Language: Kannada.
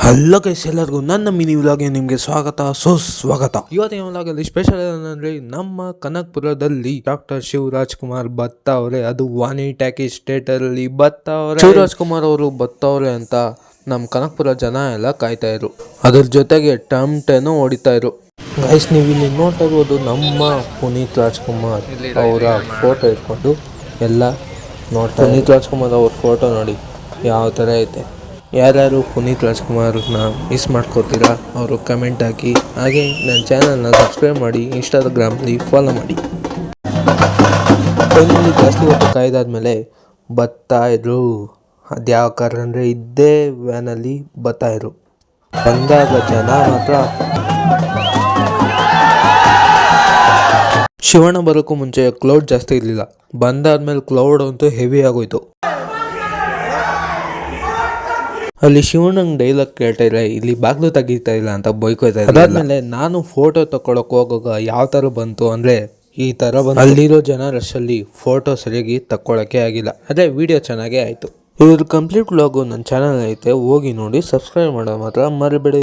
ಹಲೋ ಗೈಸ್, ಎಲ್ಲರಿಗೂ ನನ್ನ ಮಿನಿ ವ್ಲಾಗ್ಗೆ ನಿಮಗೆ ಸುಸ್ವಾಗತ. ಇವತ್ತಿನ ವ್ಲಾಗಲ್ಲಿ ಸ್ಪೆಷಲ್ ಏನಂದ್ರೆ ನಮ್ಮ ಕನಕಪುರದಲ್ಲಿ ಡಾಕ್ಟರ್ ಶಿವರಾಜ್ ಕುಮಾರ್ ಬತ್ತವ್ರೆ. ಅದು ವಾಣಿ ಟ್ಯಾಕಿ ಸ್ಟೇಟ್ ಅಲ್ಲಿ ಬತ್ತವ್ರೆ. ಶಿವರಾಜ್ ಕುಮಾರ್ ಅವರು ಬತ್ತವ್ರೆ ಅಂತ ನಮ್ಮ ಕನಕಪುರ ಜನ ಎಲ್ಲ ಕಾಯ್ತಾ ಇದ್ರು. ಅದ್ರ ಜೊತೆಗೆ ಟಮ್ಟೆನೂ ಹೊಡಿತಾ ಇದ್ರು. ಗೈಸ್, ನೀವು ಇಲ್ಲಿ ನೋಡ್ತಾ ಇರ್ಬೋದು ನಮ್ಮ ಪುನೀತ್ ರಾಜ್ಕುಮಾರ್ ಅವರ ಫೋಟೋ ಇಟ್ಕೊಂಡು ಎಲ್ಲ ನೋಡ್ತಾ. ಪುನೀತ್ ರಾಜ್ಕುಮಾರ್ ಅವ್ರ ಫೋಟೋ ನೋಡಿ ಯಾವ ಥರ ಐತೆ. ಯಾರ್ಯಾರು ಪುನೀತ್ ರಾಜ್ಕುಮಾರ್ನ ಮಿಸ್ ಮಾಡ್ಕೋತೀರಾ ಅವರು ಕಮೆಂಟ್ ಹಾಕಿ. ಹಾಗೆ ನನ್ನ ಚಾನಲ್ನ ಸಬ್ಸ್ಕ್ರೈಬ್ ಮಾಡಿ, ಇನ್ಸ್ಟಾಗ್ರಾಮ್ಲಿ ಫಾಲೋ ಮಾಡಿ. ಫೈನಲಿ ಜಾಸ್ತಿ ಹೊತ್ತು ಕಾಯ್ದಾದ್ಮೇಲೆ ಬರ್ತಾ ಇದ್ರು. ಅದ್ಯಾವ ಕಾರ್ ಅಂದರೆ ಇದ್ದೇ ವ್ಯಾನಲ್ಲಿ ಬರ್ತಾ ಇದ್ರು. ಬಂದಾಗ ಜನ ಮಾತ್ರ ಶಿವಣ್ಣ ಬರೋಕ್ಕೂ ಮುಂಚೆ ಕ್ಲೌಡ್ ಜಾಸ್ತಿ ಇರಲಿಲ್ಲ. ಬಂದಾದ್ಮೇಲೆ ಕ್ಲೌಡ್ ಅಂತೂ ಹೆವಿ ಆಗೋಯ್ತು. ಅಲ್ಲಿ ಶಿವಣ್ಣಂಗೆ ಡೈಲಾಗ್ ಕೇಳ್ತಾ ಇಲ್ಲ, ಇಲ್ಲಿ ಬಾಗ್ಲು ತೆಗಿತಾ ಇಲ್ಲ ಅಂತ ಬೈಕೋತಾ ಇದ್ದ. ಅದಾದ್ಮೇಲೆ ನಾನು ಫೋಟೋ ತಗೊಳಕ್ ಹೋಗುವಾಗ ಯಾವ ಥರ ಬಂತು ಅಂದರೆ ಈ ಥರ ಬಂತು. ಅಲ್ಲಿರೋ ಜನ ರಶಲ್ಲಿ ಫೋಟೋ ಸರಿಯಾಗಿ ತಕ್ಕೊಳ್ಳೋಕ್ಕೆ ಆಗಿಲ್ಲ. ಅದೇ ವಿಡಿಯೋ ಚೆನ್ನಾಗೇ ಆಯಿತು. ಇದ್ರ ಕಂಪ್ಲೀಟ್ ವ್ಲಾಗು ನನ್ನ ಚಾನಲ್ ಐತೆ, ಹೋಗಿ ನೋಡಿ, ಸಬ್ಸ್ಕ್ರೈಬ್ ಮಾಡೋದು ಮಾತ್ರ ಮರಿಬೇಡಿ.